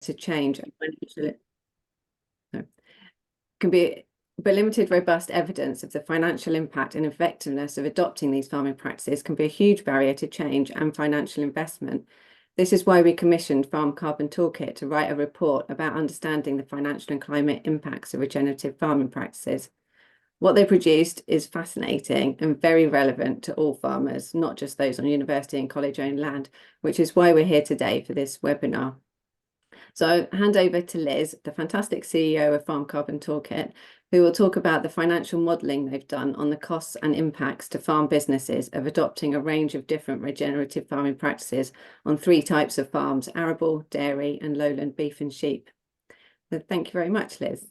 to change and financial, no, can be but limited robust evidence of the financial impact and effectiveness of adopting these farming practices can be a huge barrier to change and financial investment. This is why we commissioned Farm Carbon Toolkit to write a report about understanding the financial and climate impacts of regenerative farming practices. What they produced is fascinating and very relevant to all farmers, not just those on university and college-owned land, which is why we're here today for this webinar. So I'll hand over to Liz, the fantastic CEO of Farm Carbon Toolkit, who will talk about the financial modelling they've done on the costs and impacts to farm businesses of adopting a range of different regenerative farming practices on 3 types of farms: arable, dairy and lowland beef and sheep. So thank you very much, Liz.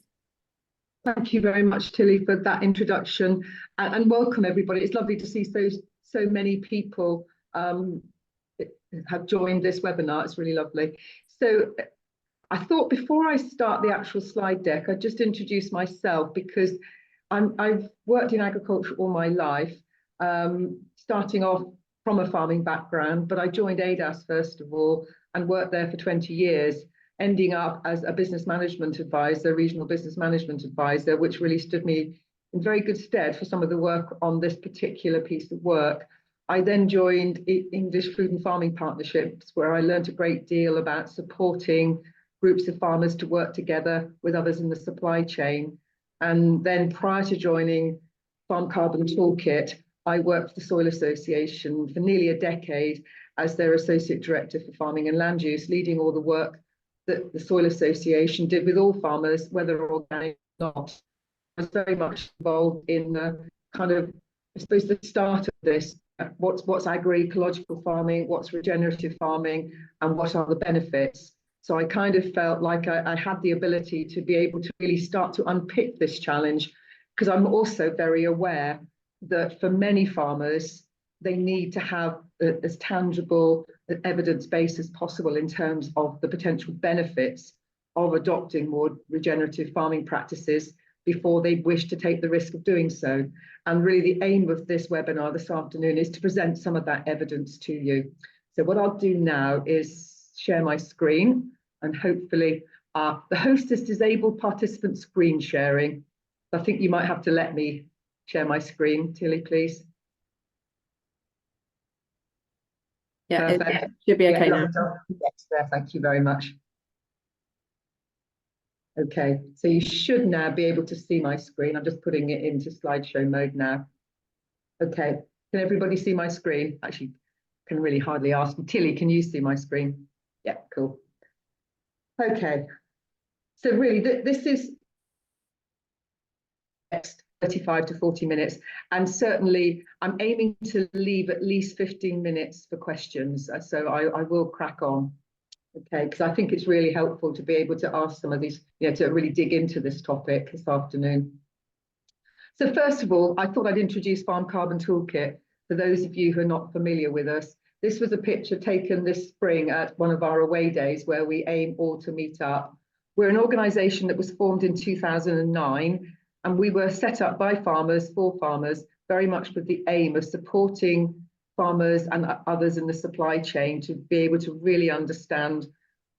Thank you very much, Tilly, for that introduction, and welcome everybody. It's lovely to see so many people have joined this webinar. It's really lovely. So I thought before I start the actual slide deck, I'd just introduce myself, because I've worked in agriculture all my life, starting off from a farming background, but I joined ADAS first of all and worked there for 20 years, ending up as a business management advisor, regional business management advisor, which really stood me in very good stead for some of the work on this particular piece of work. I then joined English Food and Farming Partnerships, where I learned a great deal about supporting groups of farmers to work together with others in the supply chain. And then prior to joining Farm Carbon Toolkit, I worked for the Soil Association for nearly a decade as their Associate Director for Farming and Land Use, leading all the work that the Soil Association did with all farmers, whether organic or not. I was very much involved in the kind of, I suppose, the start of this. What's agroecological farming, what's regenerative farming, and what are the benefits? So I kind of felt like I had the ability to be able to really start to unpick this challenge, because I'm also very aware that for many farmers, they need to have as tangible evidence base as possible in terms of the potential benefits of adopting more regenerative farming practices before they wish to take the risk of doing so. And really the aim of this webinar this afternoon is to present some of that evidence to you. So what I'll do now is share my screen, and hopefully the host has disabled participant screen sharing. I think you might have to let me share my screen, Tilly, please. Yeah, it should be okay now. Yes, there, thank you very much. Okay, so you should now be able to see my screen. I'm just putting it into slideshow mode now. Okay, can everybody see my screen? Actually, can really hardly ask you. Tilly, can you see my screen? Yeah, cool. Okay, so really this is next 35 to 40 minutes, and certainly I'm aiming to leave at least 15 minutes for questions, so I will crack on. Okay, because I think it's really helpful to be able to ask some of these, to really dig into this topic this afternoon. So first of all, I thought I'd introduce Farm Carbon Toolkit for those of you who are not familiar with us. This was a picture taken this spring at one of our away days where we aim all to meet up. We're an organisation that was formed in 2009, and we were set up by farmers for farmers, very much with the aim of supporting farmers and others in the supply chain to be able to really understand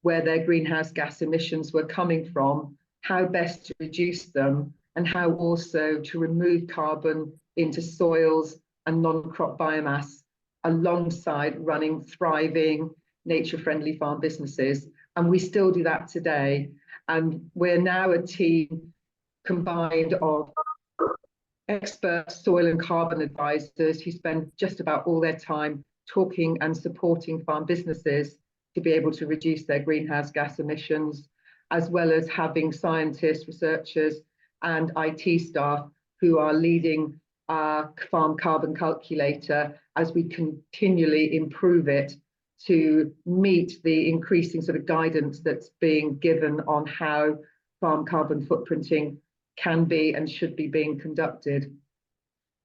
where their greenhouse gas emissions were coming from, how best to reduce them, and how also to remove carbon into soils and non-crop biomass alongside running thriving nature-friendly farm businesses. And we still do that today. And we're now a team combined of expert soil and carbon advisors who spend just about all their time talking and supporting farm businesses to be able to reduce their greenhouse gas emissions, as well as having scientists, researchers, and IT staff who are leading our farm carbon calculator as we continually improve it to meet the increasing sort of guidance that's being given on how farm carbon footprinting can be and should be being conducted.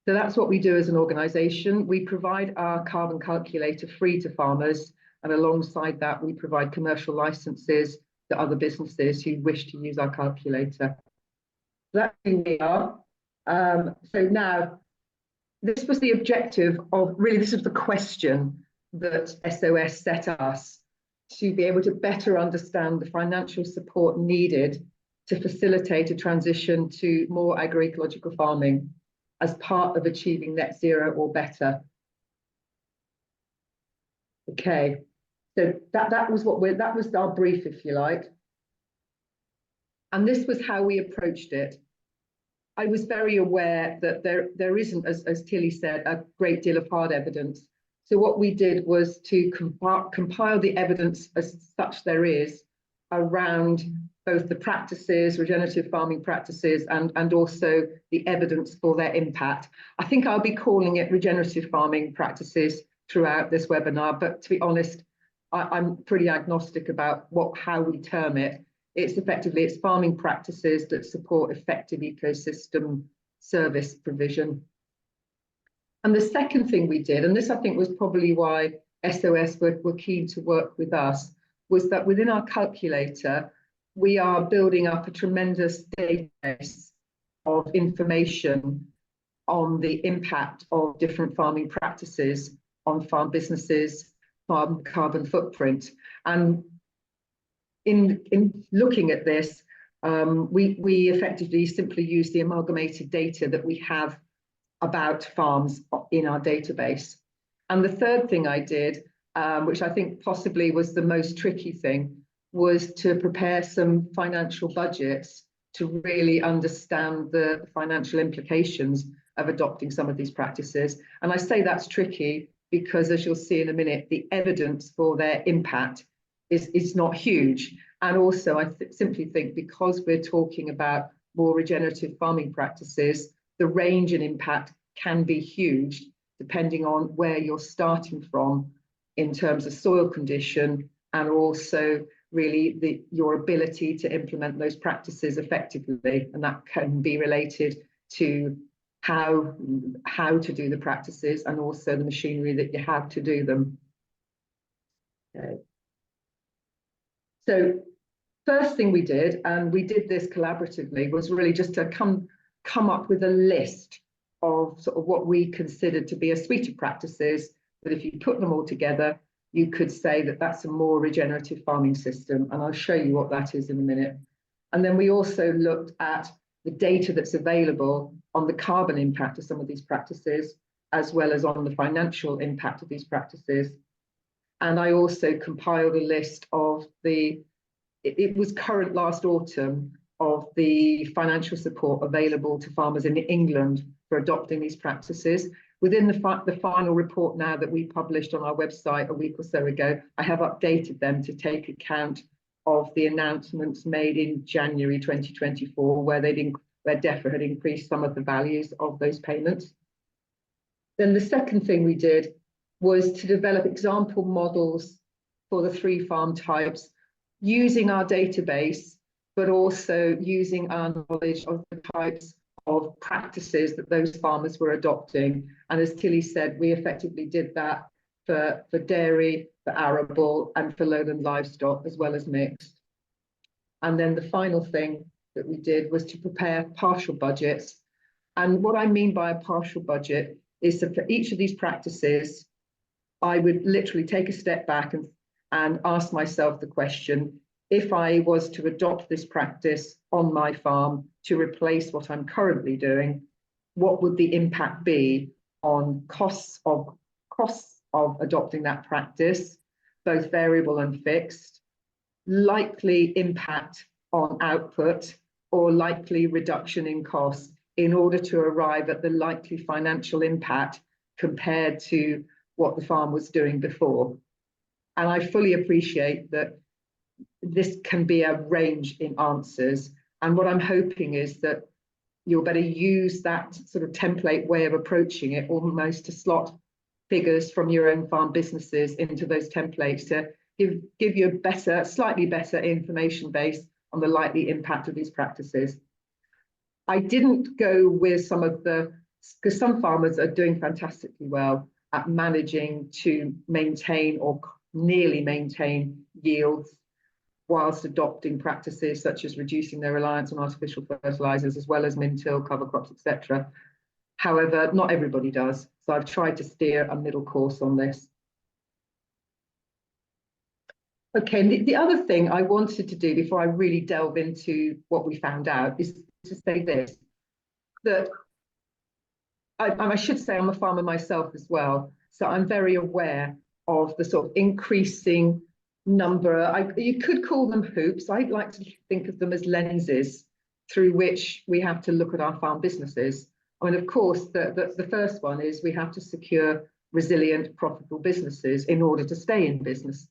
So that's what we do as an organisation. We provide our carbon calculator free to farmers, and alongside that we provide commercial licenses to other businesses who wish to use our calculator. That's who we are. So now, this was the objective of, really this is the question that SOS set us. to be able to better understand the financial support needed to facilitate a transition to more agroecological farming as part of achieving net zero or better. Okay, so that was our brief, if you like. And this was how we approached it. I was very aware that there isn't, as Tilly said, a great deal of hard evidence. So what we did was to compile the evidence as such there is around both the practices, regenerative farming practices, and also the evidence for their impact. I think I'll be calling it regenerative farming practices throughout this webinar, but to be honest, I'm pretty agnostic about how we term it. It's farming practices that support effective ecosystem service provision. And the second thing we did, and this I think was probably why SOS were keen to work with us, was that within our calculator, we are building up a tremendous database of information on the impact of different farming practices on farm businesses, farm carbon footprint. And in looking at this, we effectively simply use the amalgamated data that we have about farms in our database. And the third thing I did, which I think possibly was the most tricky thing, was to prepare some financial budgets to really understand the financial implications of adopting some of these practices. And I say that's tricky because, as you'll see in a minute, the evidence for their impact is not huge. And also, I simply think because we're talking about more regenerative farming practices, the range and impact can be huge, depending on where you're starting from in terms of soil condition, and also really your ability to implement those practices effectively. And that can be related to how to do the practices and also the machinery that you have to do them. Okay. So first thing we did, and we did this collaboratively, was really just to come up with a list of sort of what we considered to be a suite of practices that if you put them all together, you could say that that's a more regenerative farming system. And I'll show you what that is in a minute. And then we also looked at the data that's available on the carbon impact of some of these practices, as well as on the financial impact of these practices. And I also compiled a list of it was current last autumn, of the financial support available to farmers in England for adopting these practices. Within the final report now that we published on our website a week or so ago, I have updated them to take account of the announcements made in January 2024, where DEFRA had increased some of the values of those payments. Then the second thing we did was to develop example models for the 3 farm types, using our database, but also using our knowledge of the types of practices that those farmers were adopting. And as Tilly said, we effectively did that for dairy, for arable, and for lowland livestock, as well as mixed. And then the final thing that we did was to prepare partial budgets. And what I mean by a partial budget is that for each of these practices, I would literally take a step back and ask myself the question, if I was to adopt this practice on my farm to replace what I'm currently doing, what would the impact be on costs of adopting that practice, both variable and fixed, likely impact on output, or likely reduction in costs, in order to arrive at the likely financial impact compared to what the farm was doing before. And I fully appreciate that this can be a range in answers. And what I'm hoping is that you'll better use that sort of template way of approaching it, almost to slot figures from your own farm businesses into those templates to give you a slightly better information base on the likely impact of these practices. I didn't go with because some farmers are doing fantastically well at managing to maintain or nearly maintain yields whilst adopting practices such as reducing their reliance on artificial fertilizers, as well as min-till, cover crops, etc. However, not everybody does. So I've tried to steer a middle course on this. Okay, and the other thing I wanted to do before I really delve into what we found out is to say this, that I should say I'm a farmer myself as well, so I'm very aware of the sort of increasing number. You could call them hoops. I like to think of them as lenses through which we have to look at our farm businesses. I mean, of course, the first one is we have to secure resilient, profitable businesses in order to stay in business.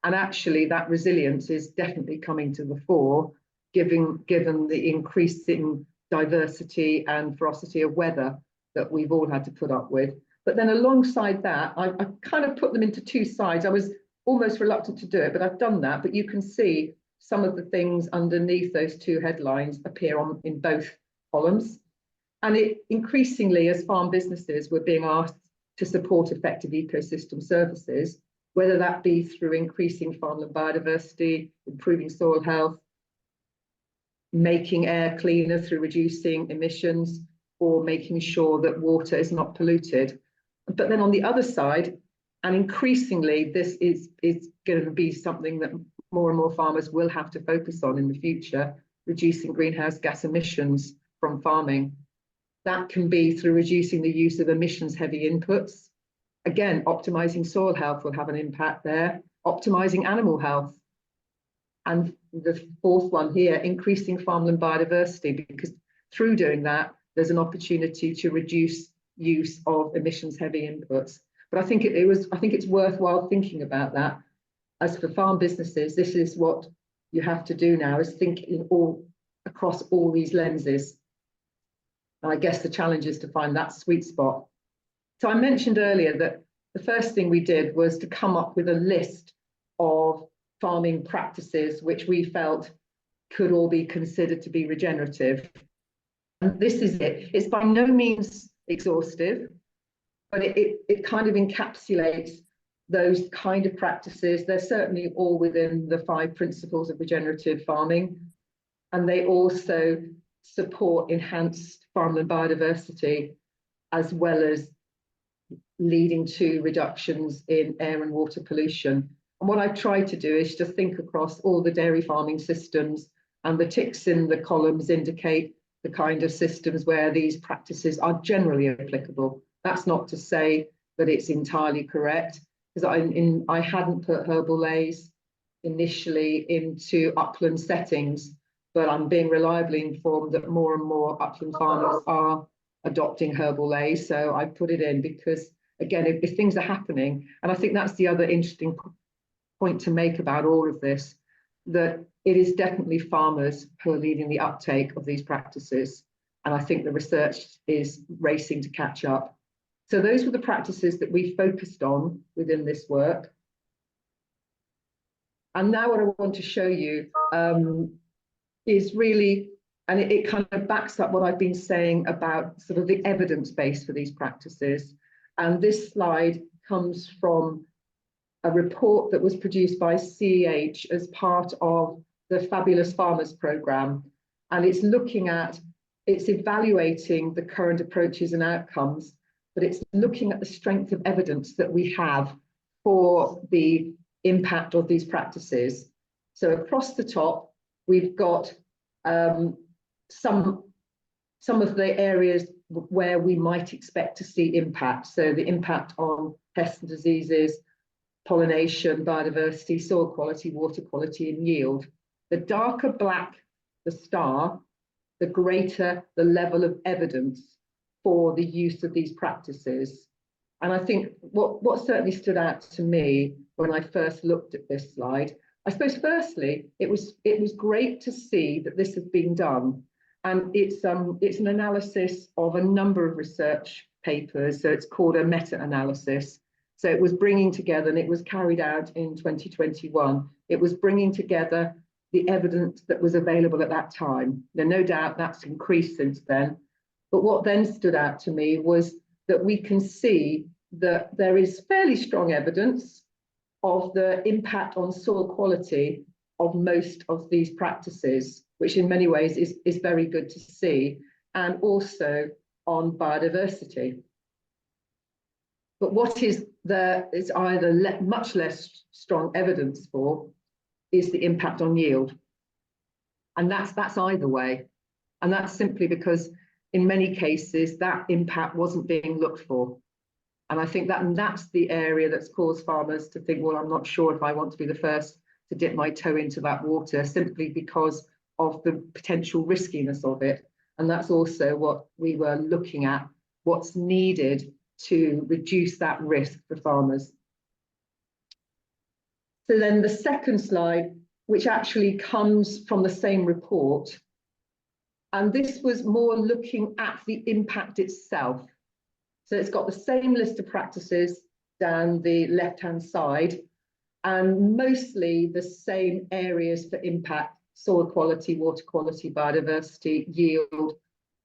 And actually, that resilience is definitely coming to the fore, given the increasing diversity and ferocity of weather that we've all had to put up with. But then alongside that, I kind of put them into two sides. I was almost reluctant to do it, but I've done that. But you can see some of the things underneath those two headlines appear in both columns. And it increasingly, as farm businesses, we're being asked to support effective ecosystem services, whether that be through increasing farmland biodiversity, improving soil health, making air cleaner through reducing emissions, or making sure that water is not polluted. But then on the other side, and increasingly, this is going to be something that more and more farmers will have to focus on in the future, reducing greenhouse gas emissions from farming. That can be through reducing the use of emissions-heavy inputs. Again, optimizing soil health will have an impact there, optimizing animal health. And the fourth one here, increasing farmland biodiversity, because through doing that, there's an opportunity to reduce use of emissions-heavy inputs. But I think it's worthwhile thinking about that. As for farm businesses, this is what you have to do now, is think across all these lenses. And I guess the challenge is to find that sweet spot. So I mentioned earlier that the first thing we did was to come up with a list of farming practices which we felt could all be considered to be regenerative. And this is it. It's by no means exhaustive, but it kind of encapsulates those kind of practices. They're certainly all within the 5 principles of regenerative farming, and they also support enhanced farmland biodiversity, as well as leading to reductions in air and water pollution. And what I've tried to do is to think across all the dairy farming systems, and the ticks in the columns indicate the kind of systems where these practices are generally applicable. That's not to say that it's entirely correct, because I hadn't put herbal lays initially into upland settings, but I'm being reliably informed that more and more upland farmers are adopting herbal lays. So I put it in because, again, if things are happening, and I think that's the other interesting point to make about all of this, that it is definitely farmers who are leading the uptake of these practices. And I think the research is racing to catch up. So those were the practices that we focused on within this work. And now what I want to show you is really, and it kind of backs up what I've been saying about sort of the evidence base for these practices. And this slide comes from a report that was produced by CEH as part of the Fabulous Farmers programme. And it's evaluating the current approaches and outcomes, but it's looking at the strength of evidence that we have for the impact of these practices. So across the top, we've got some of the areas where we might expect to see impact. So the impact on pests and diseases, pollination, biodiversity, soil quality, water quality, and yield. The darker black the star, the greater the level of evidence for the use of these practices. And I think what certainly stood out to me when I first looked at this slide, I suppose firstly, it was great to see that this has been done. And it's an analysis of a number of research papers. So it's called a meta-analysis. So it was bringing together, and it was carried out in 2021. It was bringing together the evidence that was available at that time. Now, no doubt that's increased since then. But what then stood out to me was that we can see that there is fairly strong evidence of the impact on soil quality of most of these practices, which in many ways is very good to see, and also on biodiversity. But what is there is either much less strong evidence for, is the impact on yield. And that's either way. And that's simply because in many cases, that impact wasn't being looked for. And I think that's the area that's caused farmers to think, well, I'm not sure if I want to be the first to dip my toe into that water, simply because of the potential riskiness of it. And that's also what we were looking at, what's needed to reduce that risk for farmers. So then the second slide, which actually comes from the same report, and this was more looking at the impact itself. So it's got the same list of practices down the left-hand side, and mostly the same areas for impact: soil quality, water quality, biodiversity, yield,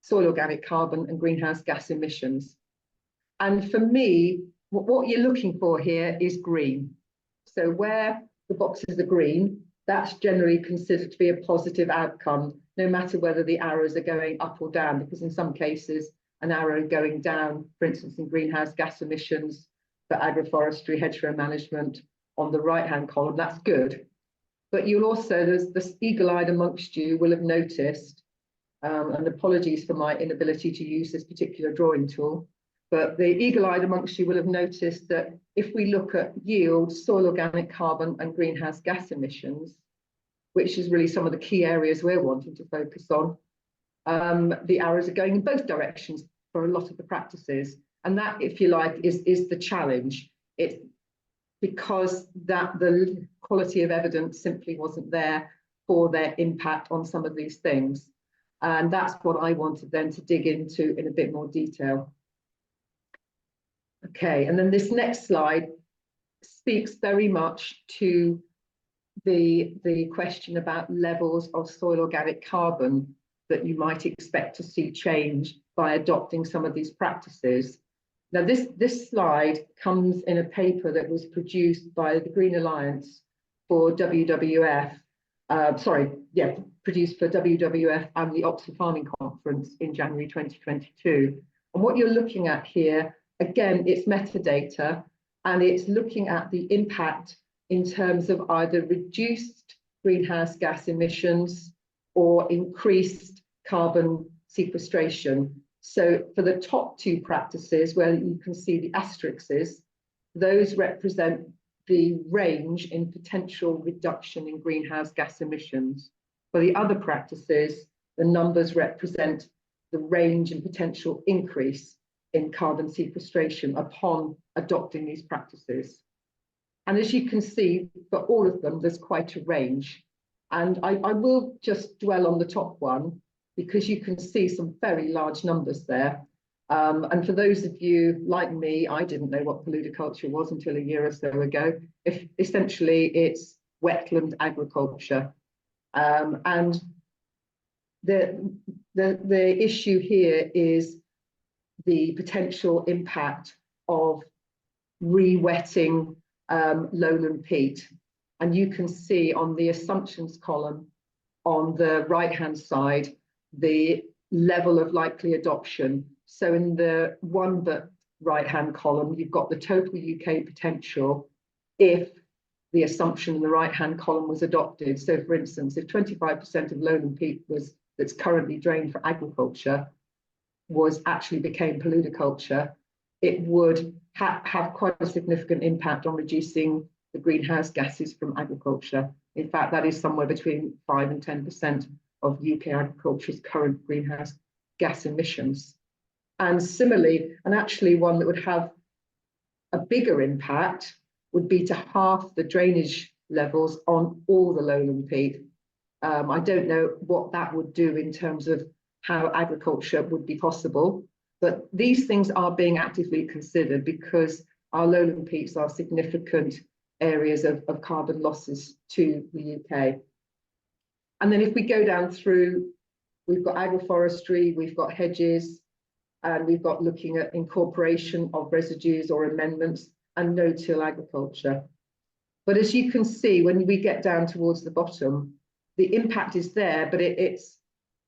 soil organic carbon, and greenhouse gas emissions. And for me, what you're looking for here is green. So where the boxes are green, that's generally considered to be a positive outcome, no matter whether the arrows are going up or down, because in some cases, an arrow going down, for instance, in greenhouse gas emissions for agroforestry, hedgerow management, on the right-hand column, that's good. But you'll also, there's this eagle-eyed amongst you will have noticed, and apologies for my inability to use this particular drawing tool, but the eagle-eyed amongst you will have noticed that if we look at yield, soil organic carbon, and greenhouse gas emissions, which is really some of the key areas we're wanting to focus on, the arrows are going in both directions for a lot of the practices. And that, if you like, is the challenge. It's because that the quality of evidence simply wasn't there for their impact on some of these things. And that's what I wanted then to dig into in a bit more detail. Okay, and then this next slide speaks very much to the question about levels of soil organic carbon that you might expect to see change by adopting some of these practices. Now, this slide comes in a paper that was produced by the Green Alliance for WWF, produced for WWF and the Oxford Farming Conference in January 2022. And what you're looking at here, again, it's metadata, and it's looking at the impact in terms of either reduced greenhouse gas emissions or increased carbon sequestration. So for the top two practices, where you can see the asterisks, those represent the range in potential reduction in greenhouse gas emissions. For the other practices, the numbers represent the range and potential increase in carbon sequestration upon adopting these practices. And as you can see, for all of them, there's quite a range. And I will just dwell on the top one, because you can see some very large numbers there. And for those of you like me, I didn't know what polyculture was until a year or so ago. Essentially, it's wetland agriculture. And the issue here is the potential impact of re-wetting lowland peat. And you can see on the assumptions column on the right-hand side, the level of likely adoption. So in the right-hand column, you've got the total UK potential if the assumption in the right-hand column was adopted. So for instance, if 25% of lowland peat that's currently drained for agriculture became polyculture, it would have quite a significant impact on reducing the greenhouse gases from agriculture. In fact, that is somewhere between 5 and 10% of UK agriculture's current greenhouse gas emissions. And similarly, and actually one that would have a bigger impact would be to halve the drainage levels on all the lowland peat. I don't know what that would do in terms of how agriculture would be possible, but these things are being actively considered because our lowland peats are significant areas of carbon losses to the UK. And then if we go down through, we've got agroforestry, we've got hedges, and we've got looking at incorporation of residues or amendments and no-till agriculture. But as you can see, when we get down towards the bottom, the impact is there, but it's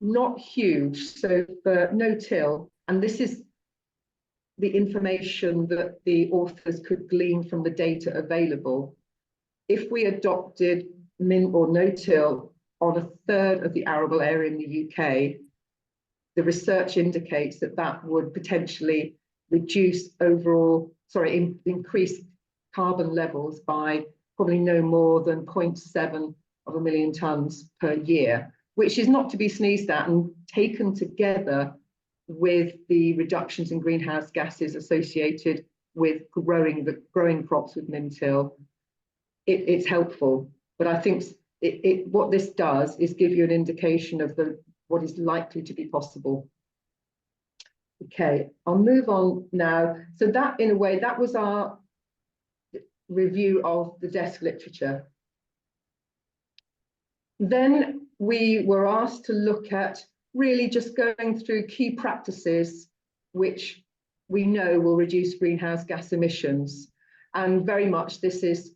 not huge. So for no-till, and this is the information that the authors could glean from the data available, if we adopted or no-till on a third of the arable area in the UK, the research indicates that that would potentially reduce increase carbon levels by probably no more than 0.7 of a million tonnes per year, which is not to be sneezed at, and taken together with the reductions in greenhouse gases associated with growing crops with no-till, it's helpful. But I think what this does is give you an indication of what is likely to be possible. Okay, I'll move on now. So that, in a way, that was our review of the desk literature. Then we were asked to look at really just going through key practices which we know will reduce greenhouse gas emissions. And very much this is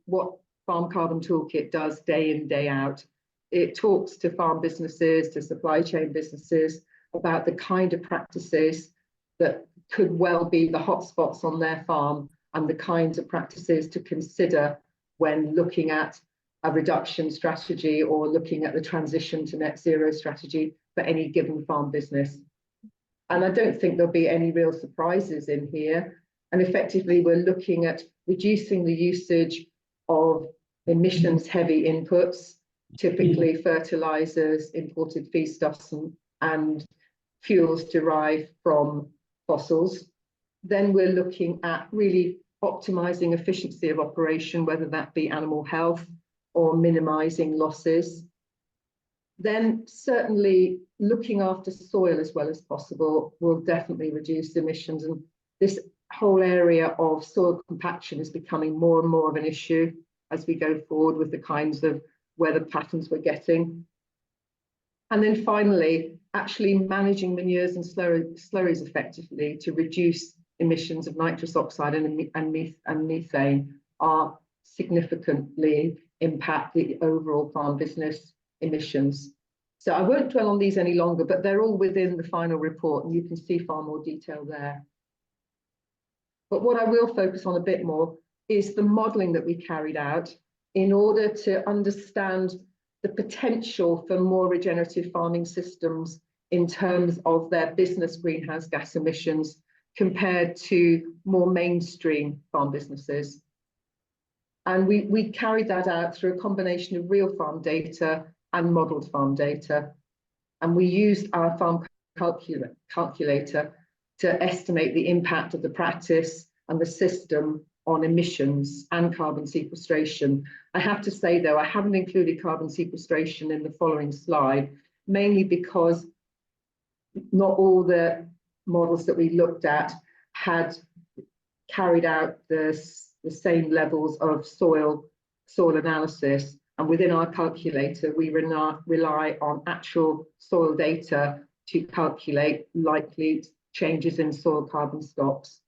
what Farm Carbon Toolkit does day in, day out. It talks to farm businesses, to supply chain businesses about the kind of practices that could well be the hotspots on their farm and the kinds of practices to consider when looking at a reduction strategy or looking at the transition to net zero strategy for any given farm business. And I don't think there'll be any real surprises in here. And effectively, we're looking at reducing the usage of emissions heavy inputs, typically fertilizers, imported feedstuffs, and fuels derived from fossils. Then we're looking at really optimizing efficiency of operation, whether that be animal health or minimizing losses. Then certainly looking after soil as well as possible will definitely reduce emissions. And this whole area of soil compaction is becoming more and more of an issue as we go forward with the kinds of weather patterns we're getting. And then finally, actually managing manures and slurries effectively to reduce emissions of nitrous oxide and methane are significantly impact the overall farm business emissions. So I won't dwell on these any longer, but they're all within the final report and you can see far more detail there. But what I will focus on a bit more is the modelling that we carried out in order to understand the potential for more regenerative farming systems in terms of their business greenhouse gas emissions compared to more mainstream farm businesses. And we carried that out through a combination of real farm data and modelled farm data. And we used our farm calculator to estimate the impact of the practice and the system on emissions and carbon sequestration. I have to say, though, I haven't included carbon sequestration in the following slide, mainly because not all the models that we looked at had carried out the same levels of soil analysis. And within our calculator, we rely on actual soil data to calculate likely changes in soil carbon stocks.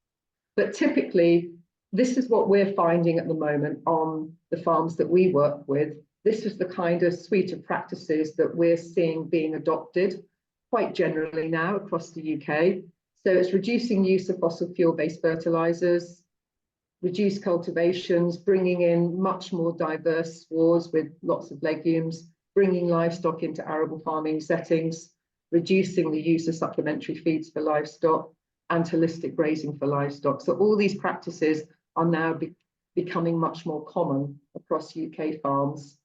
But typically, this is what we're finding at the moment on the farms that we work with. This is the kind of suite of practices that we're seeing being adopted quite generally now across the UK. So it's reducing use of fossil fuel-based fertilizers, reduce cultivations, bringing in much more diverse swards with lots of legumes, bringing livestock into arable farming settings, reducing the use of supplementary feeds for livestock, and holistic grazing for livestock. So all these practices are now becoming much more common across UK farms.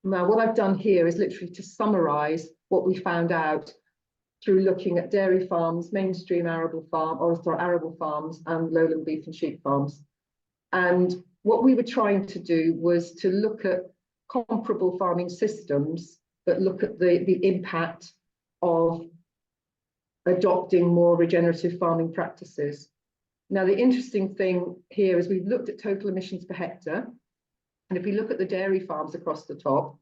Now, what I've done here is literally to summarise what we found out through looking at dairy farms, mainstream arable farms, and lowland beef and sheep farms. And what we were trying to do was to look at comparable farming systems, but look at the impact of adopting more regenerative farming practices. Now, the interesting thing here is we've looked at total emissions per hectare. And if we look at the dairy farms across the top,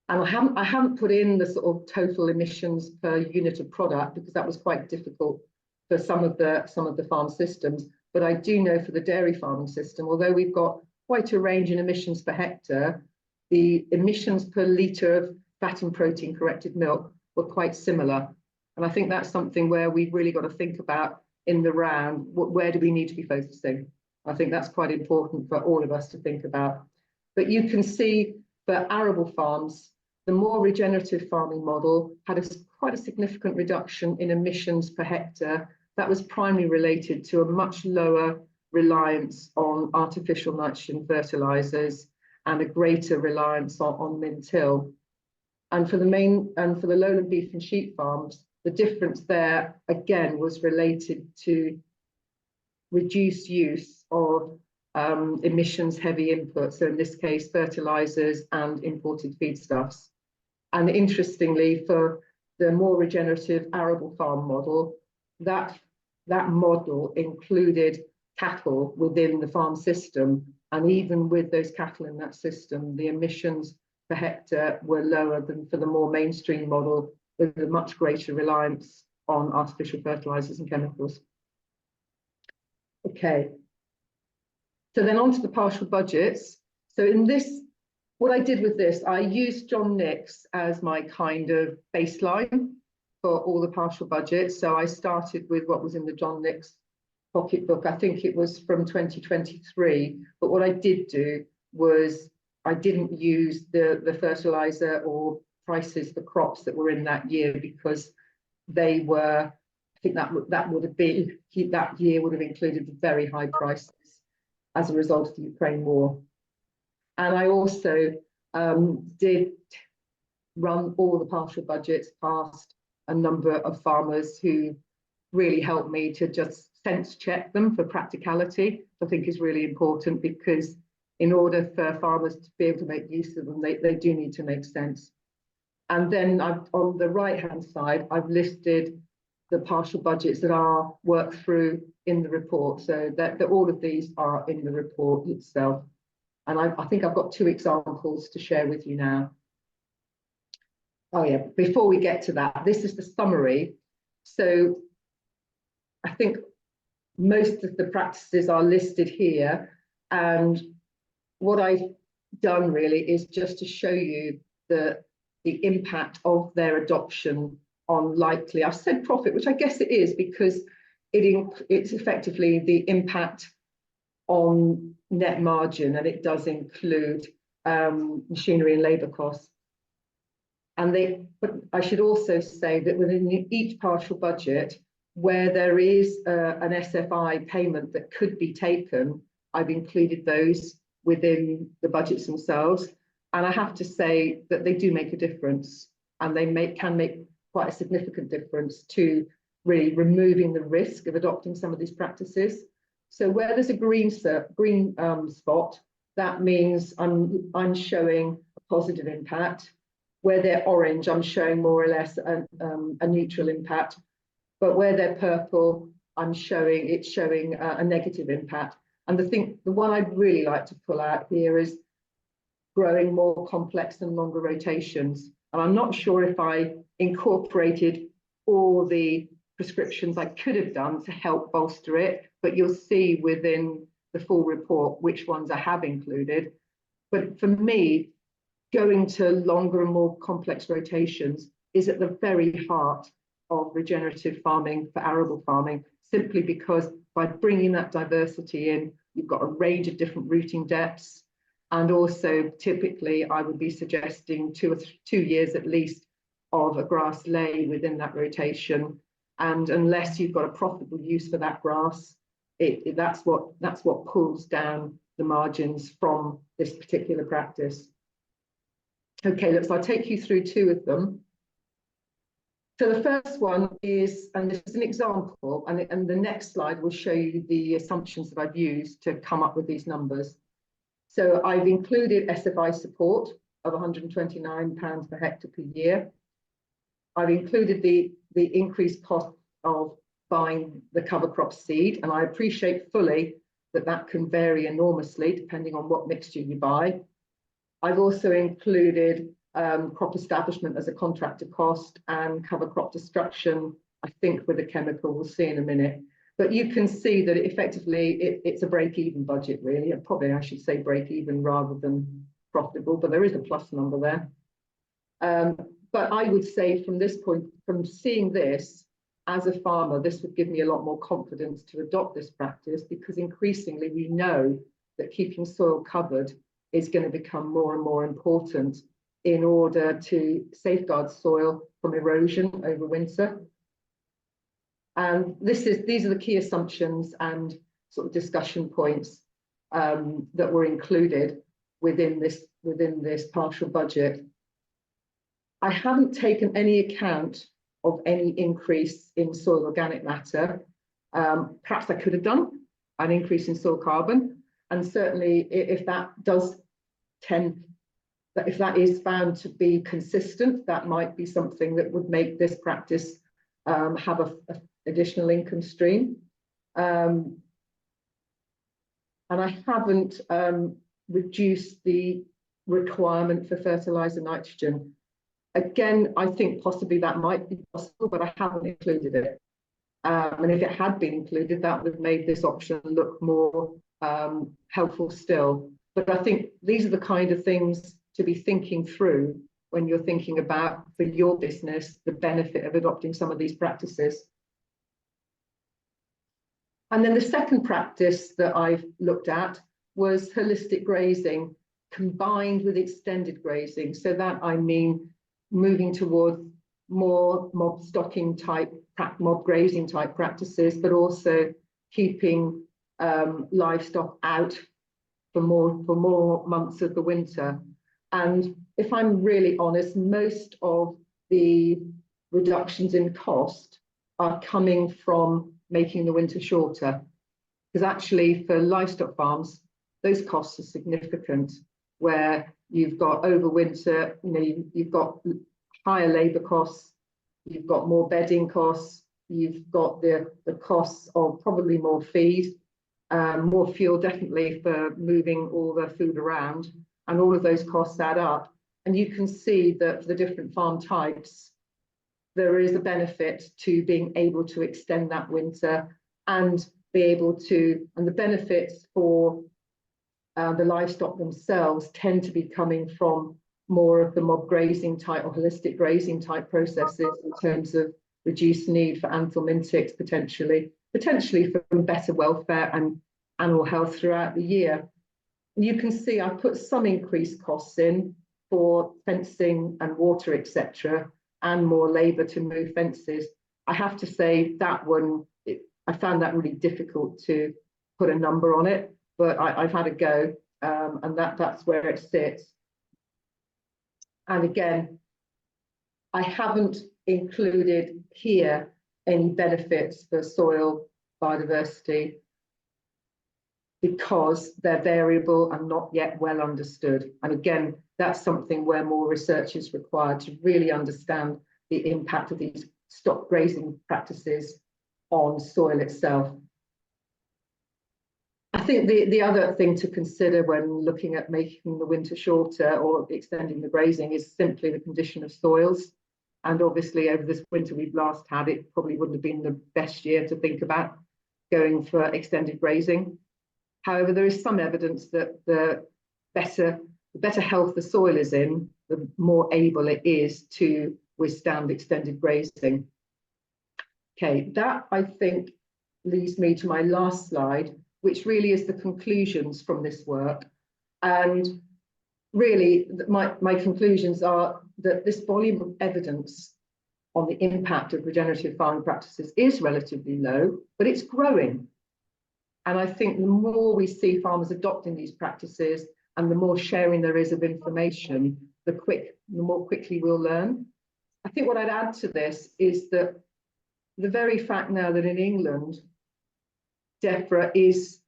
and I haven't put in the sort of total emissions per unit of product because that was quite difficult for some of the farm systems. But I do know for the dairy farming system, although we've got quite a range in emissions per hectare, the emissions per litre of fat and protein corrected milk were quite similar. And I think that's something where we've really got to think about in the round, where do we need to be focusing? I think that's quite important for all of us to think about. But you can see for arable farms, the more regenerative farming model had quite a significant reduction in emissions per hectare. That was primarily related to a much lower reliance on artificial nitrogen fertilizers and a greater reliance on min-till. And for the lowland beef and sheep farms, the difference there again was related to reduced use of emissions heavy inputs, so in this case fertilizers and imported feedstuffs. And interestingly, for the more regenerative arable farm model, that model included cattle within the farm system, and even with those cattle in that system, the emissions per hectare were lower than for the more mainstream model with a much greater reliance on artificial fertilizers and chemicals. Okay, so then on to the partial budgets. So in this, what I did with this, I used John Nick's as my kind of baseline for all the partial budgets. So I started with what was in the John Nick's pocketbook. I think it was from 2023. But what I did do was I didn't use the fertilizer or prices for crops that were in that year, because they were, I think that would have been, that year would have included very high prices as a result of the Ukraine war. And I also did run all the partial budgets past a number of farmers who really helped me to just sense check them for practicality, which I think is really important, because in order for farmers to be able to make use of them, they do need to make sense. And then on the right-hand side, I've listed the partial budgets that are worked through in the report, so that all of these are in the report itself. And I think I've got 2 examples to share with you now. Oh yeah, before we get to that, this is the summary. So I think most of the practices are listed here. And what I've done really is just to show you the impact of their adoption on likely, I've said profit, which I guess it is, because it's effectively the impact on net margin, and it does include machinery and labour costs. But I should also say that within each partial budget, where there is an SFI payment that could be taken, I've included those within the budgets themselves. And I have to say that they do make a difference, and they can make quite a significant difference to really removing the risk of adopting some of these practices. So where there's a green spot, that means I'm showing a positive impact. Where they're orange, I'm showing more or less a neutral impact. But where they're purple, it's showing a negative impact. And the one I'd really like to pull out here is growing more complex and longer rotations. And I'm not sure if I incorporated all the prescriptions I could have done to help bolster it, but you'll see within the full report which ones I have included. But for me, going to longer and more complex rotations is at the very heart of regenerative farming for arable farming, simply because by bringing that diversity in, you've got a range of different rooting depths. And also, typically, I would be suggesting 2 years at least of a grass lay within that rotation. And unless you've got a profitable use for that grass, that's what pulls down the margins from this particular practice. Okay, look, so I'll take you through 2 of them. So the first one is, and this is an example, and the next slide will show you the assumptions that I've used to come up with these numbers. So I've included SFI support of £129 per hectare per year. I've included the increased cost of buying the cover crop seed, and I appreciate fully that can vary enormously depending on what mixture you buy. I've also included crop establishment as a contractor cost and cover crop destruction, I think with a chemical, we'll see in a minute. But you can see that it's a break-even budget, really. And probably I should say break-even rather than profitable, but there is a plus number there. But I would say from this point, from seeing this as a farmer, this would give me a lot more confidence to adopt this practice, because increasingly we know that keeping soil covered is going to become more and more important in order to safeguard soil from erosion over winter. And these are the key assumptions and sort of discussion points that were included within this partial budget. I haven't taken any account of any increase in soil organic matter. Perhaps I could have done an increase in soil carbon, and certainly if that is found to be consistent, that might be something that would make this practice have an additional income stream. And I haven't reduced the requirement for fertilizer nitrogen. Again, I think possibly that might be possible, but I haven't included it. And if it had been included, that would have made this option look more helpful still. But I think these are the kind of things to be thinking through when you're thinking about, for your business, the benefit of adopting some of these practices. And then the second practice that I've looked at was holistic grazing combined with extended grazing. So that I mean moving towards more mob stocking type, mob grazing type practices, but also keeping livestock out for more months of the winter. And if I'm really honest, most of the reductions in cost are coming from making the winter shorter, because actually for livestock farms, those costs are significant, where you've got over winter, you've got higher labour costs, you've got more bedding costs, you've got the costs of probably more feed, more fuel definitely for moving all the food around, and all of those costs add up. And you can see that for the different farm types, there is a benefit to being able to extend that winter and be able to, and the benefits for the livestock themselves tend to be coming from more of the mob grazing type or holistic grazing type processes in terms of reduced need for anthelmintics, potentially for better welfare and animal health throughout the year. You can see I put some increased costs in for fencing and water, etc., and more labour to move fences. I have to say that one, I found that really difficult to put a number on it, but I've had a go, and that's where it sits. And again, I haven't included here any benefits for soil biodiversity because they're variable and not yet well understood. And again, that's something where more research is required to really understand the impact of these stock grazing practices on soil itself. I think the other thing to consider when looking at making the winter shorter or extending the grazing is simply the condition of soils. And obviously over this winter we've last had, it probably wouldn't have been the best year to think about going for extended grazing. However, there is some evidence that the better health the soil is in, the more able it is to withstand extended grazing. Okay, that I think leads me to my last slide, which really is the conclusions from this work. And really, my conclusions are that this volume of evidence on the impact of regenerative farming practices is relatively low, but it's growing. And I think the more we see farmers adopting these practices and the more sharing there is of information, the more quickly we'll learn. I think what I'd add to this is that the very fact now that in England, DEFRA is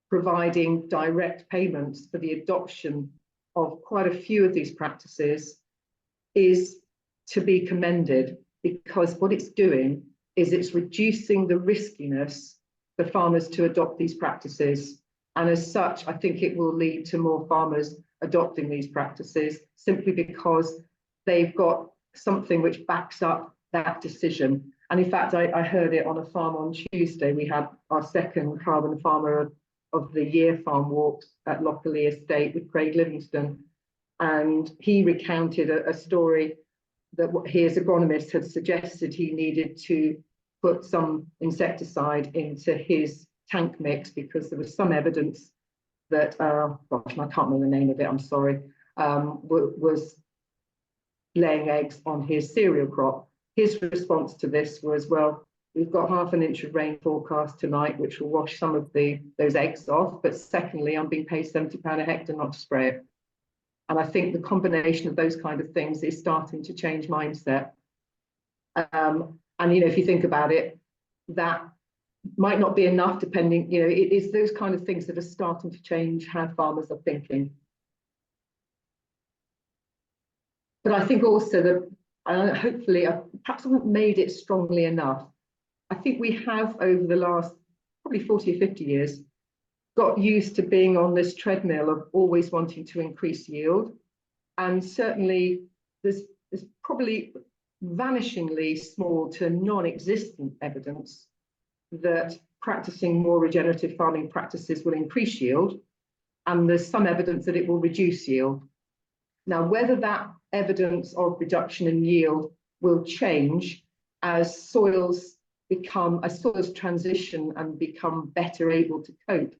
providing direct payments for the adoption of quite a few of these practices is to be commended, because what it's doing is it's reducing the riskiness for farmers to adopt these practices. And as such, I think it will lead to more farmers adopting these practices simply because they've got something which backs up that decision. And in fact, I heard it on a farm on Tuesday. We had our second Carbon Farmer of the Year farm walks at Lockerley Estate with Craig Livingston. And he recounted a story that his agronomist had suggested he needed to put some insecticide into his tank mix because there was some evidence that, gosh, I can't remember the name of it, I'm sorry, was laying eggs on his cereal crop. His response to this was, well, we've got ½ an inch of rain forecast tonight, which will wash some of those eggs off. But secondly, I'm being paid £70 a hectare not to spray it. And I think the combination of those kind of things is starting to change mindset. And, you know, if you think about it, that might not be enough, depending, you know, it is those kind of things that are starting to change how farmers are thinking. But I think also that hopefully, perhaps I haven't made it strongly enough. I think we have, over the last probably 40 or 50 years, got used to being on this treadmill of always wanting to increase yield. And certainly there's probably vanishingly small to non-existent evidence that practicing more regenerative farming practices will increase yield. And there's some evidence that it will reduce yield. Now, whether that evidence of reduction in yield will change as soils transition and become better able to cope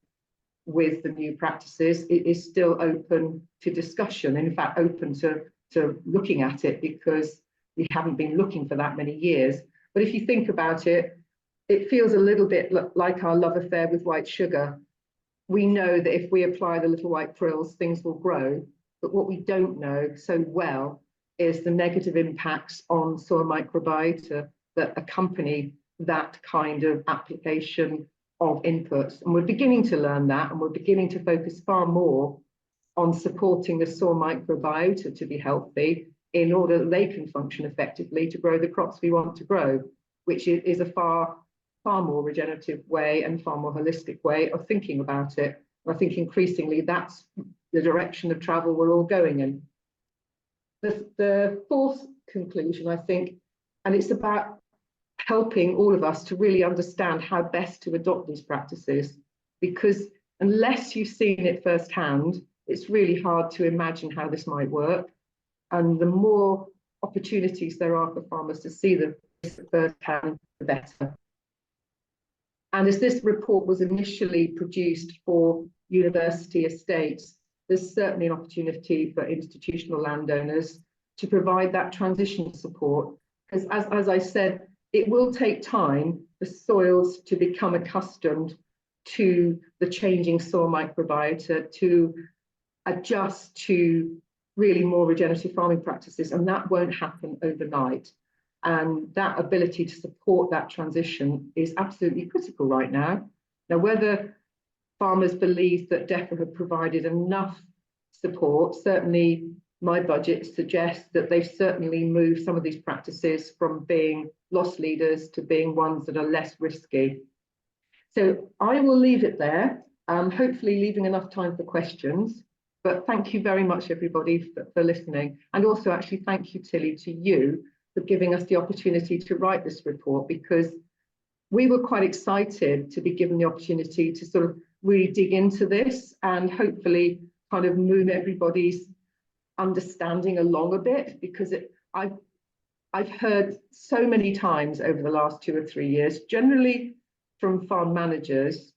with the new practices, it is still open to discussion. In fact, open to looking at it, because we haven't been looking for that many years. But if you think about it, it feels a little bit like our love affair with white sugar. We know that if we apply the little white frills, things will grow. But what we don't know so well is the negative impacts on soil microbiota that accompany that kind of application of inputs. And we're beginning to learn that, and we're beginning to focus far more on supporting the soil microbiota to be healthy in order that they can function effectively to grow the crops we want to grow, which is a far more regenerative way and far more holistic way of thinking about it. I think increasingly that's the direction of travel we're all going in. The fourth conclusion, I think, and it's about helping all of us to really understand how best to adopt these practices, because unless you've seen it firsthand, it's really hard to imagine how this might work. And the more opportunities there are for farmers to see them firsthand, the better. And as this report was initially produced for university estates, there's certainly an opportunity for institutional landowners to provide that transition support. Because as I said, it will take time for soils to become accustomed to the changing soil microbiota, to adjust to really more regenerative farming practices, and that won't happen overnight. And that ability to support that transition is absolutely critical right now. Now, whether farmers believe that DEFRA have provided enough support, certainly my budget suggests that they've certainly moved some of these practices from being loss leaders to being ones that are less risky. So I will leave it there, hopefully leaving enough time for questions. But thank you very much, everybody, for listening. And also, actually, thank you, Tilly, to you for giving us the opportunity to write this report, because we were quite excited to be given the opportunity to sort of really dig into this and hopefully kind of move everybody's understanding along a bit, because I've heard so many times over the last 2 or 3 years, generally from farm managers,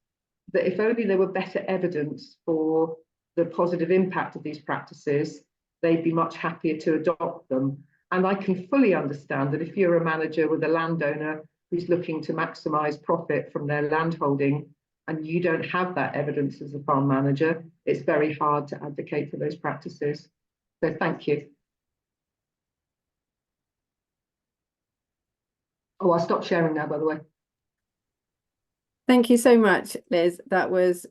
that if only there were better evidence for the positive impact of these practices, they'd be much happier to adopt them. And I can fully understand that if you're a manager with a landowner who's looking to maximize profit from their landholding, and you don't have that evidence as a farm manager, it's very hard to advocate for those practices. So thank you. Oh, I'll stop sharing now, by the way. Thank you so much, Liz. That was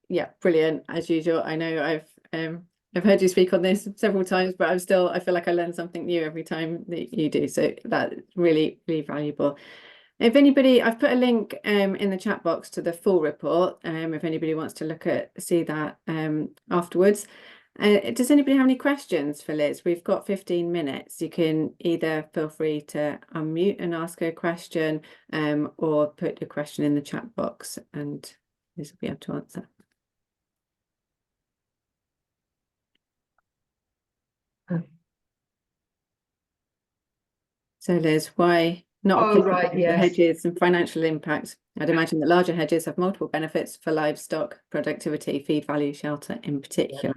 yeah, brilliant as usual. I know I've heard you speak on this several times, but I feel like I learn something new every time that you do. So that's really, really valuable. If anybody, I've put a link in the chat box to the full report, if anybody wants to see that afterwards. Does anybody have any questions for Liz? We've got 15 minutes. You can either feel free to unmute and ask her a question, or put your question in the chat box and Liz will be able to answer. So Liz, why not Oh, applicable right, to yes. hedges and financial impact. I'd imagine that larger hedges have multiple benefits for livestock, productivity, feed value, shelter in particular.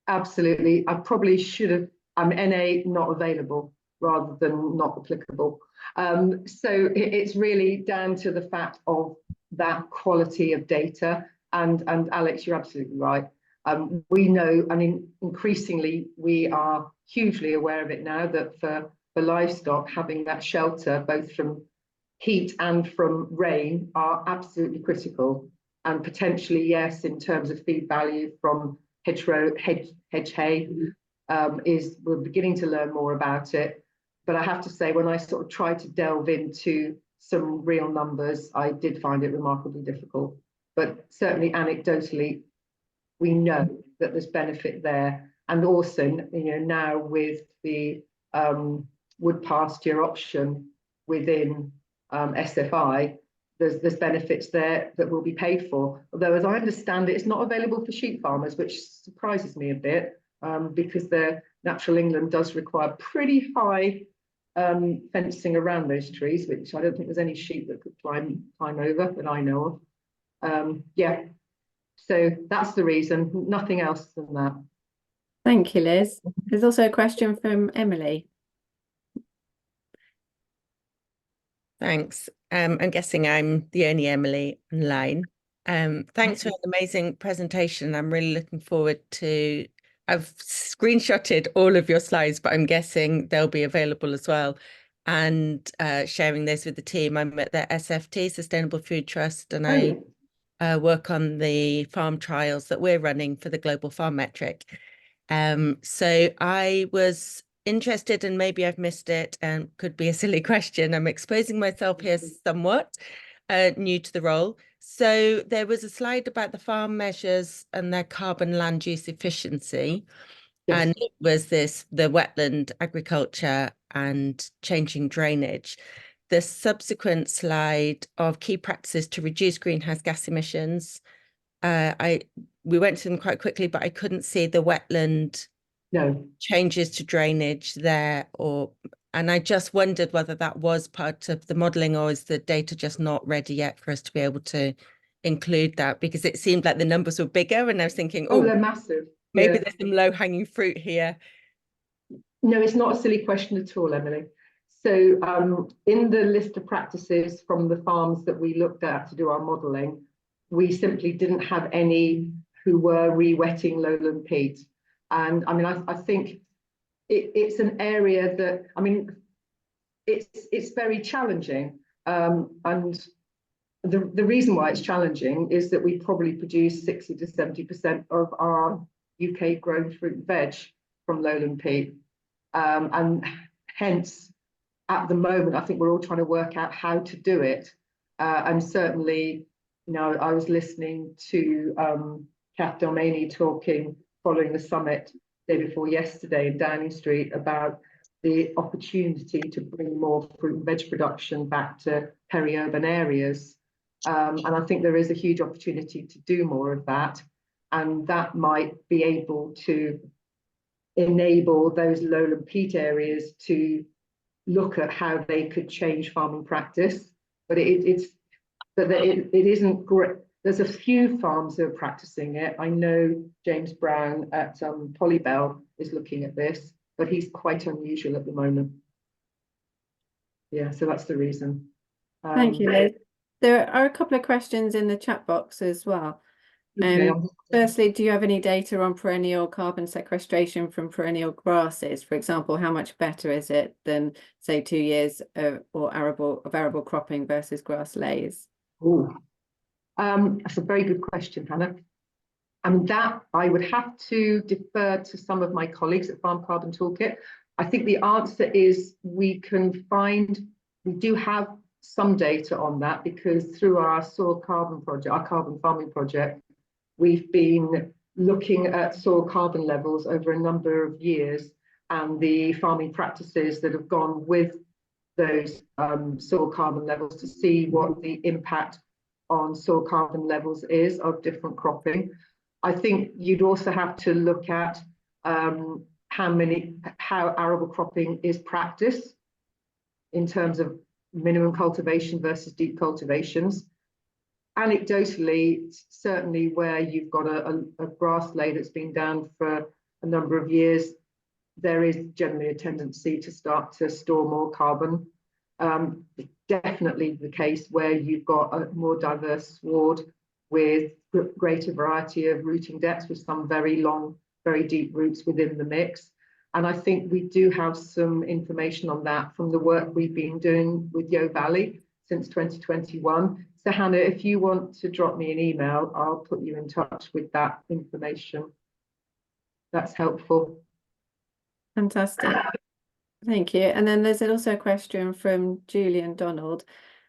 Absolutely. I probably should have, NA not available rather than not applicable. So it's really down to the fact of that quality of data. And Alex, you're absolutely right. We know, I mean, increasingly, we are hugely aware of it now that for livestock, having that shelter, both from heat and from rain, are absolutely critical. And potentially, yes, in terms of feed value from hedge hay, we're beginning to learn more about it. But I have to say, when I sort of tried to delve into some real numbers, I did find it remarkably difficult. But certainly anecdotally, we know that there's benefit there. And also, you know, now with the wood pasture option within SFI, there's benefits there that will be paid for. Although, as I understand it, it's not available for sheep farmers, which surprises me a bit, because the natural England does require pretty high fencing around those trees, which I don't think there's any sheep that could climb over that I know of. Yeah, so that's the reason, nothing else than that. Thank you, Liz. There's also a question from Emily. Thanks. I'm guessing I'm the only Emily online. Thanks for an amazing presentation. I'm really looking forward to, I've screenshotted all of your slides, but I'm guessing they'll be available as well. And sharing this with the team. I'm at the SFT, Sustainable Food Trust, and I work on the farm trials that we're running for the Global Farm Metric. So I was interested, and maybe I've missed it and could be a silly question. I'm exposing myself here somewhat, new to the role. So there was a slide about the farm measures and their carbon land use efficiency. Yes. And it was the wetland agriculture and changing drainage. The subsequent slide of key practices to reduce greenhouse gas emissions, we went to them quite quickly, but I couldn't see the wetland changes to drainage there, and I just wondered whether that was part of the modelling, or is the data just not ready yet for us to be able to include that? Because it seemed like the numbers were bigger, and I was thinking, oh, they're massive. Maybe there's some low-hanging fruit here. No, it's not a silly question at all, Emily. So in the list of practices from the farms that we looked at to do our modelling, we simply didn't have any who were re-wetting lowland peat. And I mean, I think it's an area that, I mean, it's very challenging. And the reason why it's challenging is that we probably produce 60 to 70% of our UK grown fruit and veg from lowland peat. And hence, at the moment, I think we're all trying to work out how to do it. And certainly, you know, I was listening to Kath Delmaney talking following the summit day before yesterday in Downing Street about the opportunity to bring more fruit and veg production back to peri-urban areas. And I think there is a huge opportunity to do more of that. And that might be able to enable those lowland peat areas to look at how they could change farming practice. But it isn't great. There's a few farms that are practicing it. I know James Brown at Polybell is looking at this, but he's quite unusual at the moment. Yeah, so that's the reason. Thank you, Liz. There are a couple of questions in the chat box as well. Okay. Firstly, do you have any data on perennial carbon sequestration from perennial grasses? For example, how much better is it than, say, 2 years of arable cropping versus grass lays? Oh, that's a very good question, Hannah. And that I would have to defer to some of my colleagues at Farm Carbon Toolkit. I think the answer is we do have some data on that, because through our soil carbon project, our carbon farming project, we've been looking at soil carbon levels over a number of years and the farming practices that have gone with those soil carbon levels to see what the impact on soil carbon levels is of different cropping. I think you'd also have to look at how arable cropping is practiced in terms of minimum cultivation versus deep cultivations. Anecdotally, certainly where you've got a grass lay that's been down for a number of years, there is generally a tendency to start to store more carbon. Definitely the case where you've got a more diverse sward with greater variety of rooting depths, with some very long, very deep roots within the mix. And I think we do have some information on that from the work we've been doing with Yo Valley since 2021. So Hannah, if you want to drop me an email, I'll put you in touch with that information. That's helpful. Fantastic. Thank you. And then there's also a question from Julian Donald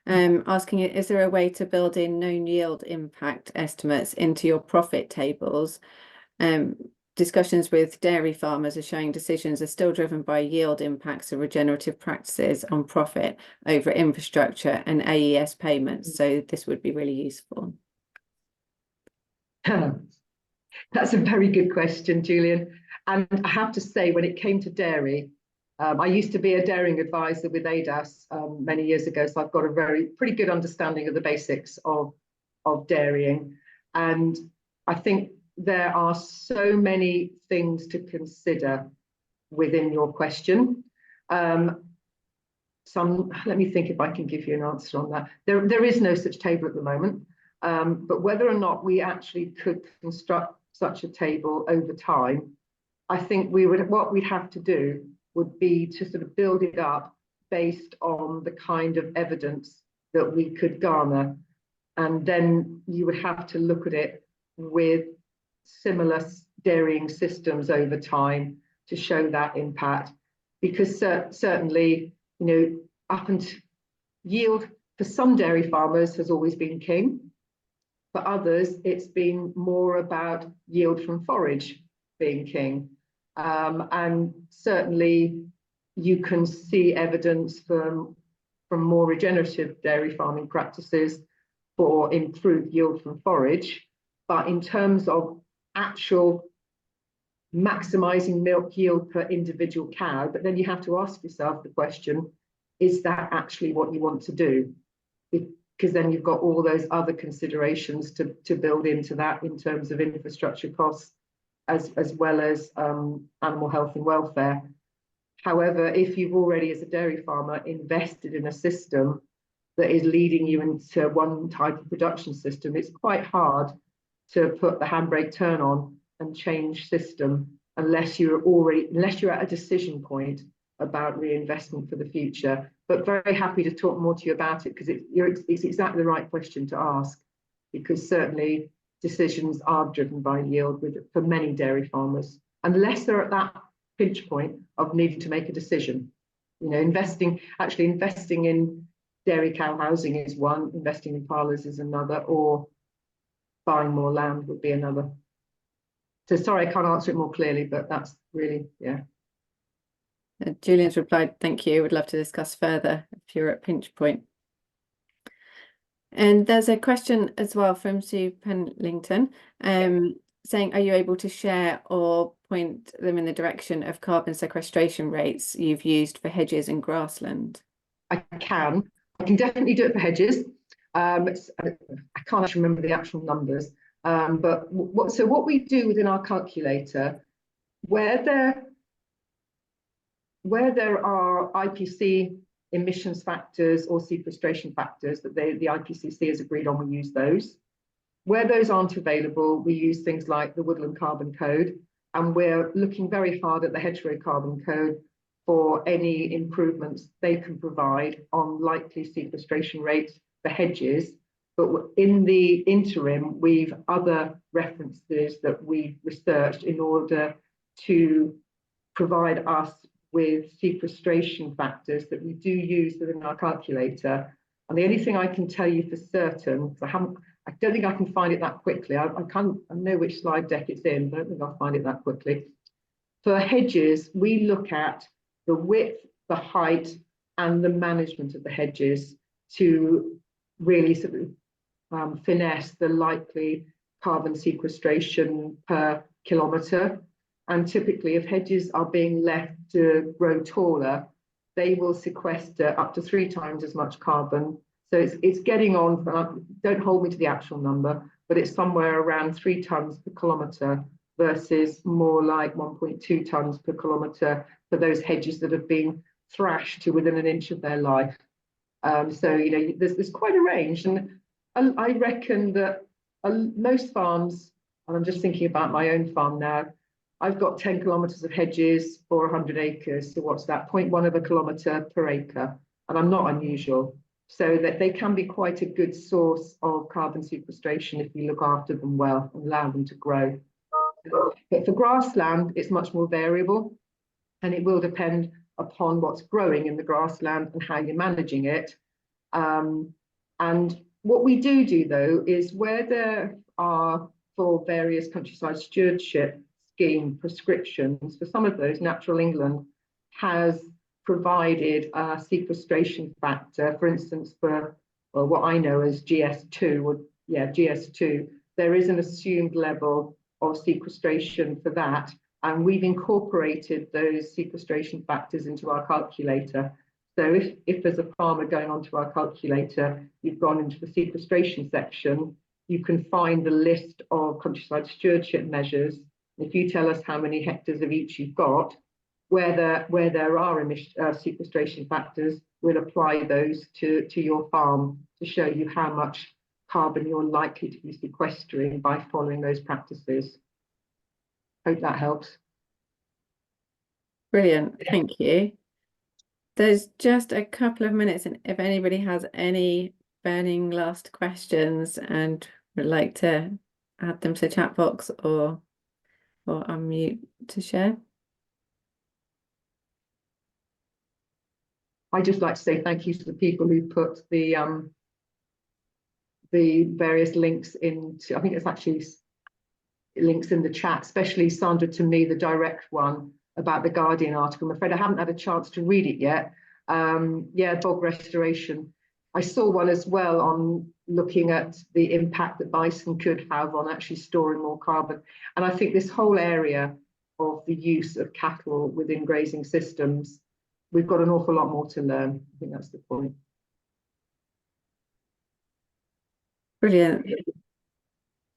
asking, is there a way to build in known yield impact estimates into your profit tables? Discussions with dairy farmers are showing decisions are still driven by yield impacts of regenerative practices on profit over infrastructure and AES payments. So this would be really useful. That's a very good question, Julian. And I have to say, when it came to dairy, I used to be a dairying advisor with ADAS many years ago, so I've got a pretty good understanding of the basics of dairying. And I think there are so many things to consider within your question. Let me think if I can give you an answer on that. There is no such table at the moment, but whether or not we actually could construct such a table over time, I think what we'd have to do would be to sort of build it up based on the kind of evidence that we could garner. And then you would have to look at it with similar dairying systems over time to show that impact. Because certainly, you know, up until yield for some dairy farmers has always been king. For others, it's been more about yield from forage being king. And certainly you can see evidence from more regenerative dairy farming practices for improved yield from forage. But in terms of actual maximizing milk yield per individual cow, but then you have to ask yourself the question, is that actually what you want to do? Because then you've got all those other considerations to build into that in terms of infrastructure costs, as well as animal health and welfare. However, if you've already, as a dairy farmer, invested in a system that is leading you into one type of production system, it's quite hard to put the handbrake turn on and change system unless you're at a decision point about reinvestment for the future. But very happy to talk more to you about it, because it's exactly the right question to ask, because certainly decisions are driven by yield for many dairy farmers, unless they're at that pinch point of needing to make a decision. You know, investing in dairy cow housing is one, investing in parlours is another, or buying more land would be another. So sorry, I can't answer it more clearly, but that's really, yeah. Julian's replied, thank you, would love to discuss further if you're at pinch point. And there's a question as well from Sue Penlington saying, are you able to share or point them in the direction of carbon sequestration rates you've used for hedges and grassland? I can definitely do it for hedges. I can't actually remember the actual numbers, but what we do within our calculator, where there are IPC emissions factors or sequestration factors that the IPCC has agreed on, we use those. Where those aren't available, we use things like the Woodland Carbon Code, and we're looking very hard at the Hedgerow Carbon Code for any improvements they can provide on likely sequestration rates for hedges. But in the interim, we've other references that we've researched in order to provide us with sequestration factors that we do use within our calculator. And the only thing I can tell you for certain, because I don't think I can find it that quickly. I know which slide deck it's in, but I don't think I'll find it that quickly. For hedges, we look at the width, the height, and the management of the hedges to really sort of finesse the likely carbon sequestration per kilometre. And typically, if hedges are being left to grow taller, they will sequester up to 3 times as much carbon. So it's getting on, don't hold me to the actual number, but it's somewhere around 3 tons per kilometre versus more like 1.2 tons per kilometre for those hedges that have been thrashed to within an inch of their life. So, you know, there's quite a range. And I reckon that most farms, and I'm just thinking about my own farm now, I've got 10 kilometres of hedges for 100 acres. So what's that? 0.1 of a kilometre per acre. And I'm not unusual. So that they can be quite a good source of carbon sequestration if you look after them well and allow them to grow. But for grassland, it's much more variable, and it will depend upon what's growing in the grassland and how you're managing it. And what we do though is where there are, for various countryside stewardship scheme prescriptions, for some of those, Natural England has provided a sequestration factor. For instance, for what I know as GS2, GS2, there is an assumed level of sequestration for that, and we've incorporated those sequestration factors into our calculator. So if there's a farmer going onto our calculator, you've gone into the sequestration section, you can find the list of countryside stewardship measures. If you tell us how many hectares of each you've got, where there are sequestration factors, we'll apply those to your farm to show you how much carbon you're likely to be sequestering by following those practices. Hope that helps. Brilliant, thank you. There's just a couple of minutes, and if anybody has any burning last questions and would like to add them to the chat box or unmute to share. I'd just like to say thank you to the people who put the various links into, I think it's actually links in the chat, especially Sandra, to me, the direct one about the Guardian article. I'm afraid I haven't had a chance to read it yet. Yeah, bog restoration. I saw one as well on looking at the impact that bison could have on actually storing more carbon. And I think this whole area of the use of cattle within grazing systems, we've got an awful lot more to learn. I think that's the point. Brilliant.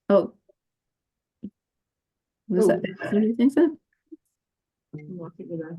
Oh, was that anything, sir? I think we're there.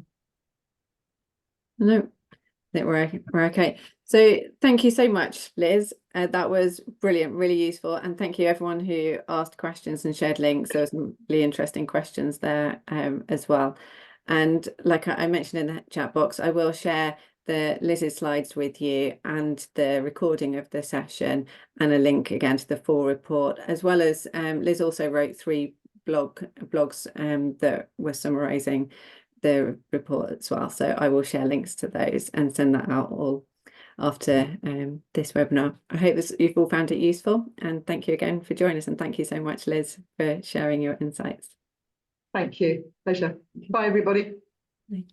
No, I think we're okay. So thank you so much, Liz. That was brilliant, really useful. And thank you everyone who asked questions and shared links. There were some really interesting questions there as well. And like I mentioned in the chat box, I will share Liz's slides with you and the recording of the session and a link again to the full report, as well as Liz also wrote 3 blogs that were summarising the report as well. So I will share links to those and send that out all after this webinar. I hope you've all found it useful, and thank you again for joining us, and thank you so much, Liz, for sharing your insights. Thank you. Pleasure. Bye, everybody. Bye.